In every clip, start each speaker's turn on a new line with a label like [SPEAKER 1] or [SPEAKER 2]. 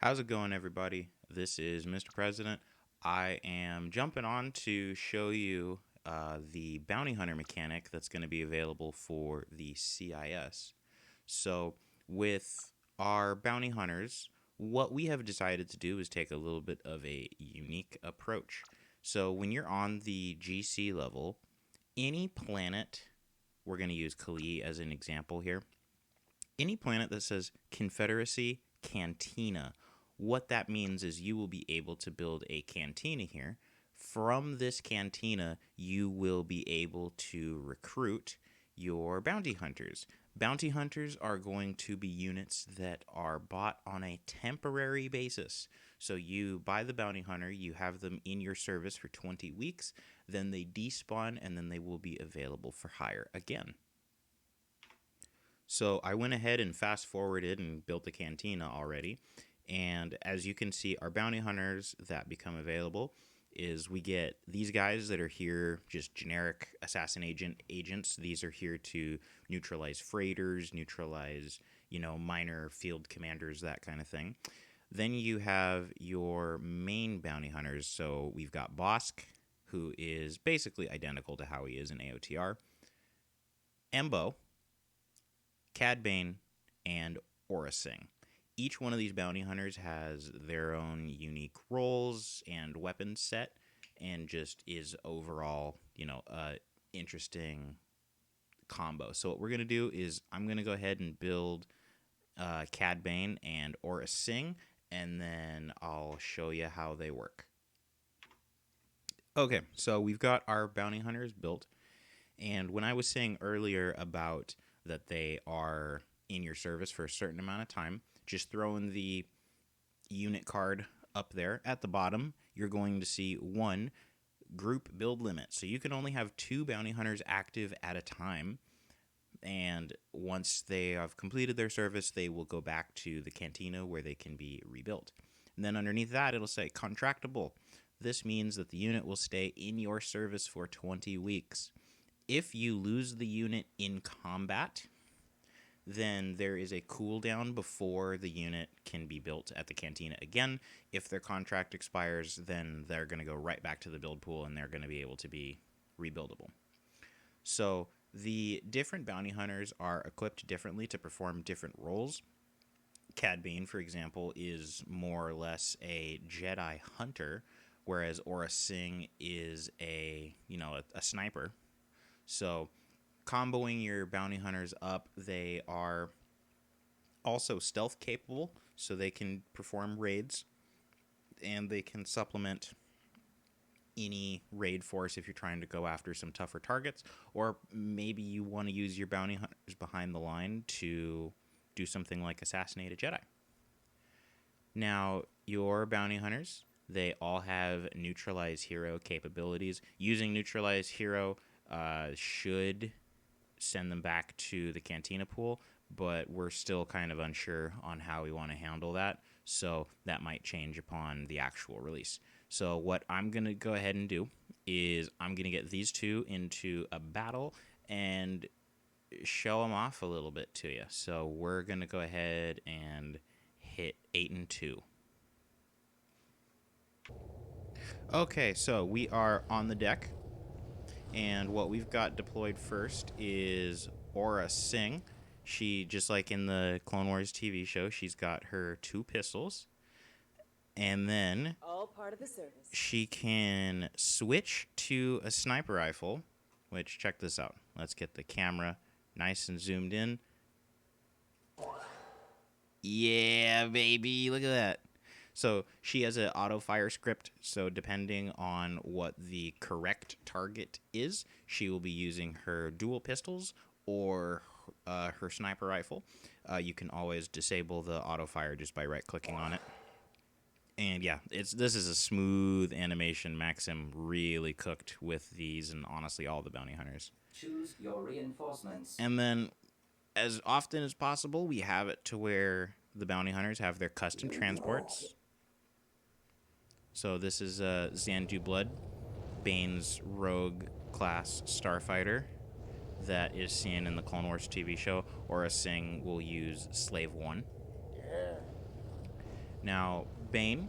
[SPEAKER 1] How's it going, everybody? This is Mr. President. I am jumping on to show you the bounty hunter mechanic that's going to be available for the CIS. So, with our bounty hunters, what we have decided to do is take a little bit of a unique approach. So, when you're on the GC level, any planet, we're going to use Kali as an example here, any planet that says Confederacy Cantina, what that means is you will be able to build a cantina here. From this cantina, you will be able to recruit your bounty hunters. Bounty hunters are going to be units that are bought on a temporary basis. So you buy the bounty hunter, you have them in your service for 20 weeks, then they despawn, and then they will be available for hire again. So I went ahead and fast forwarded and built the cantina already. And as you can see, our bounty hunters that become available is we get these guys that are here, just generic assassin agents. These are here to neutralize freighters, neutralize, minor field commanders, that kind of thing. Then you have your main bounty hunters. So we've got Bosk, who is basically identical to how he is in AOTR. Embo, Cad Bane, and Aura Singh. Each one of these bounty hunters has their own unique roles and weapon set, and just is overall, a interesting combo. So what we're gonna do is I'm gonna go ahead and build Cad Bane and Aura Singh, and then I'll show you how they work. Okay, so we've got our bounty hunters built, and when I was saying earlier about that they are in your service for a certain amount of time, just throwing the unit card up there at the bottom, you're going to see one group build limit. So you can only have 2 bounty hunters active at a time. And once they have completed their service, they will go back to the cantina where they can be rebuilt. And then underneath that, it'll say contractable. This means that the unit will stay in your service for 20 weeks. If you lose the unit in combat, then there is a cooldown before the unit can be built at the cantina again. If their contract expires, then they're going to go right back to the build pool and they're going to be able to be rebuildable. So the different bounty hunters are equipped differently to perform different roles. Cad Bane, for example, is more or less a Jedi hunter, whereas Aura Singh is a sniper. So comboing your bounty hunters up, they are also stealth capable, so they can perform raids, and they can supplement any raid force if you're trying to go after some tougher targets, or maybe you want to use your bounty hunters behind the line to do something like assassinate a Jedi. Now, your bounty hunters, they all have neutralize hero capabilities. Using neutralize hero should send them back to the cantina pool, but we're still kind of unsure on how we want to handle that, so that might change upon the actual release. So what I'm going to go ahead and do is I'm going to get these two into a battle and show them off a little bit to you. So we're going to go ahead and hit 8 and 2. Okay, so we are on the deck, and what we've got deployed first is Aura Singh. She, just like in the Clone Wars TV show, she's got her 2 pistols. And then
[SPEAKER 2] All part of the service.
[SPEAKER 1] she can switch to a sniper rifle, which, check this out. Let's get the camera nice and zoomed in. Yeah, baby, look at that. So she has an auto fire script, so depending on what the correct target is, she will be using her dual pistols or her sniper rifle. You can always disable the auto fire just by right clicking on it. And yeah, this is a smooth animation. Maxim really cooked with these, and honestly all the bounty hunters.
[SPEAKER 3] Choose your reinforcements.
[SPEAKER 1] And then as often as possible, we have it to where the bounty hunters have their custom transports. So this is Xandu Blood, Bane's rogue class starfighter that is seen in the Clone Wars TV show. Aura Singh will use Slave 1.
[SPEAKER 3] Yeah.
[SPEAKER 1] Now, Bane,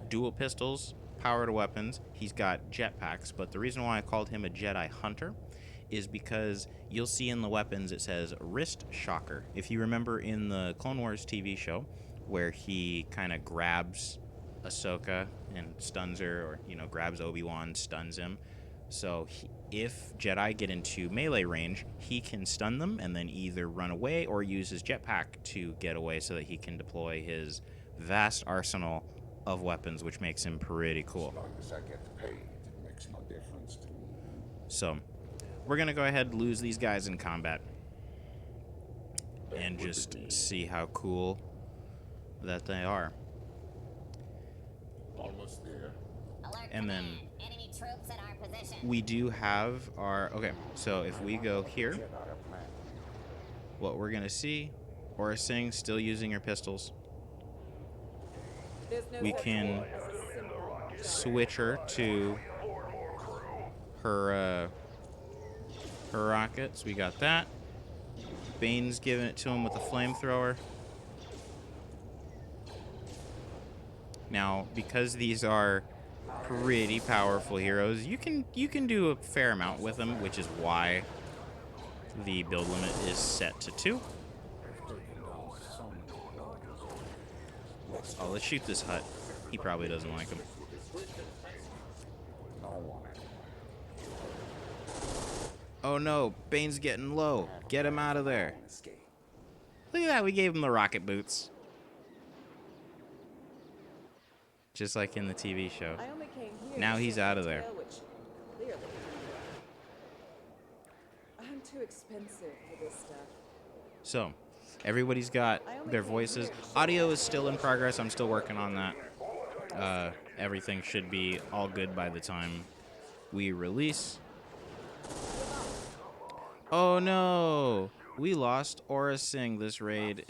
[SPEAKER 1] dual pistols, powered weapons. He's got jetpacks, but the reason why I called him a Jedi Hunter is because you'll see in the weapons it says wrist shocker. If you remember in the Clone Wars TV show where he kind of grabs Ahsoka and stuns her, or grabs Obi-Wan, stuns him. So if Jedi get into melee range, he can stun them and then either run away or use his jetpack to get away so that he can deploy his vast arsenal of weapons, which makes him pretty cool.
[SPEAKER 2] As long as I get paid, it makes no difference to me.
[SPEAKER 1] So we're going to go ahead and lose these guys in combat and just see how cool that they are.
[SPEAKER 2] Almost there.
[SPEAKER 1] And then
[SPEAKER 4] enemy troops in our position.
[SPEAKER 1] we do have our... Okay, so if we go here, what we're going to see, Aura Singh still using her pistols. We can switch her to her rockets. We got that. Bane's giving it to him with a flamethrower. Now, because these are pretty powerful heroes, you can do a fair amount with them, which is why the build limit is set to 2. Oh, let's shoot this hut. He probably doesn't like him. Oh no, Bane's getting low. Get him out of there. Look at that, we gave him the rocket boots. Just like in the TV show. Now he's out of there.
[SPEAKER 5] I'm too expensive for this stuff.
[SPEAKER 1] So, everybody's got their voices. Audio is still in progress. I'm still working on that. Everything should be all good by the time we release. Oh no! We lost Aura Singh. This raid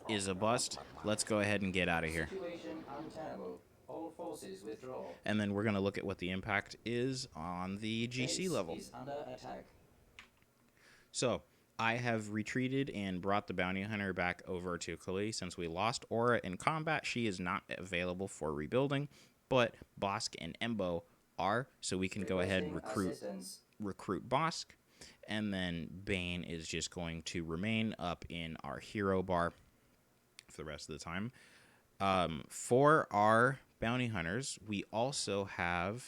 [SPEAKER 1] is a bust. Let's go ahead and get out of here.
[SPEAKER 3] Situation untenable. All forces withdraw.
[SPEAKER 1] And then we're going to look at what the impact is on the GC
[SPEAKER 3] Base
[SPEAKER 1] level.
[SPEAKER 3] is under attack.
[SPEAKER 1] So, I have retreated and brought the bounty hunter back over to Kali. Since we lost Aura in combat, she is not available for rebuilding, but Bosk and Embo are, so we can go ahead and recruit Bosk, and then Bane is just going to remain up in our hero bar for the rest of the time. For our bounty hunters, we also have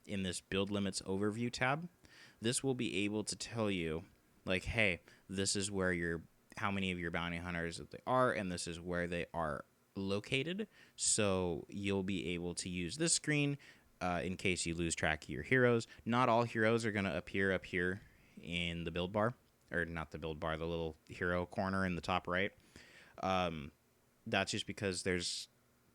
[SPEAKER 1] in this build limits overview tab, this will be able to tell you, like, hey, this is where how many of your bounty hunters that they are, and this is where they are located. So you'll be able to use this screen in case you lose track of your heroes. Not all heroes are going to appear up here in the build bar, or not the build bar, the little hero corner in the top right. That's just because there's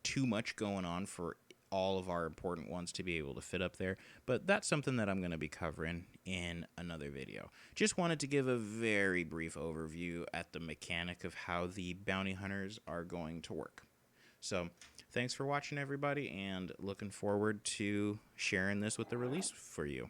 [SPEAKER 1] too much going on for all of our important ones to be able to fit up there, but that's something that I'm going to be covering in another video. Just wanted to give a very brief overview at the mechanic of how the bounty hunters are going to work. So thanks for watching, everybody, and looking forward to sharing this with the release for you.